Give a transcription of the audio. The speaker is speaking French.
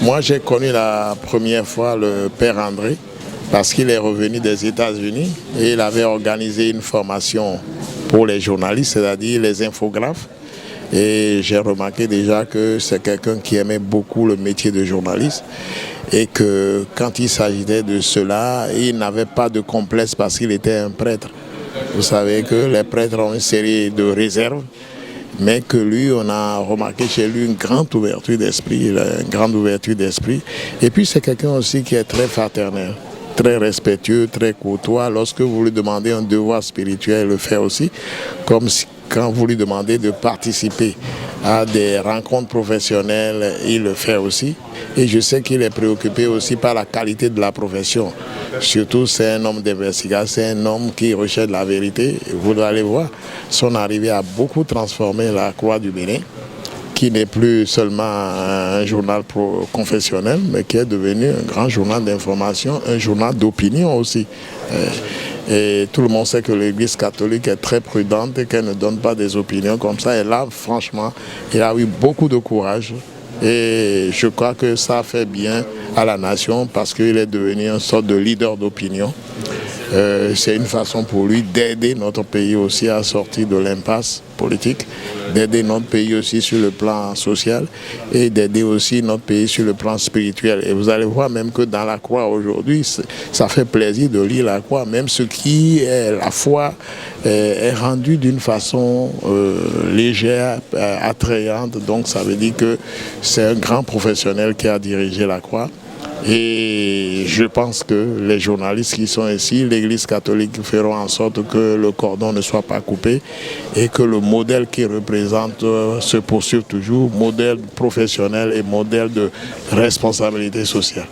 Moi, j'ai connu la première fois le père André parce qu'il est revenu des États-Unis et il avait organisé une formation pour les journalistes, c'est-à-dire les infographes. Et j'ai remarqué déjà que c'est quelqu'un qui aimait beaucoup le métier de journaliste et que quand il s'agissait de cela, il n'avait pas de complexe parce qu'il était un prêtre. Vous savez que les prêtres ont une série de réserves, mais que lui, on a remarqué chez lui une grande ouverture d'esprit, Et puis c'est quelqu'un aussi qui est très fraternel, très respectueux, très courtois. Lorsque vous lui demandez un devoir spirituel, il le fait aussi, comme quand vous lui demandez de participer à des rencontres professionnelles, il le fait aussi. Et je sais qu'il est préoccupé aussi par la qualité de la profession. Surtout, c'est un homme d'investigation, c'est un homme qui recherche la vérité. Vous allez voir, son arrivée a beaucoup transformé la Croix du Bénin, qui n'est plus seulement un journal confessionnel, mais qui est devenu un grand journal d'information, un journal d'opinion aussi. Et tout le monde sait que l'Église catholique est très prudente et qu'elle ne donne pas des opinions comme ça. Et là, franchement, il a eu beaucoup de courage. Et je crois que ça fait bien à la nation parce qu'il est devenu une sorte de leader d'opinion. C'est une façon pour lui d'aider notre pays aussi à sortir de l'impasse politique, d'aider notre pays aussi sur le plan social et d'aider aussi notre pays sur le plan spirituel. Et vous allez voir même que dans la croix aujourd'hui, ça fait plaisir de lire la croix, même ce qui est la foi est rendu d'une façon légère, attrayante. Donc ça veut dire que c'est un grand professionnel qui a dirigé la croix. Et je pense que les journalistes qui sont ici, l'Église catholique, feront en sorte que le cordon ne soit pas coupé et que le modèle qu'il représente se poursuive toujours, modèle professionnel et modèle de responsabilité sociale.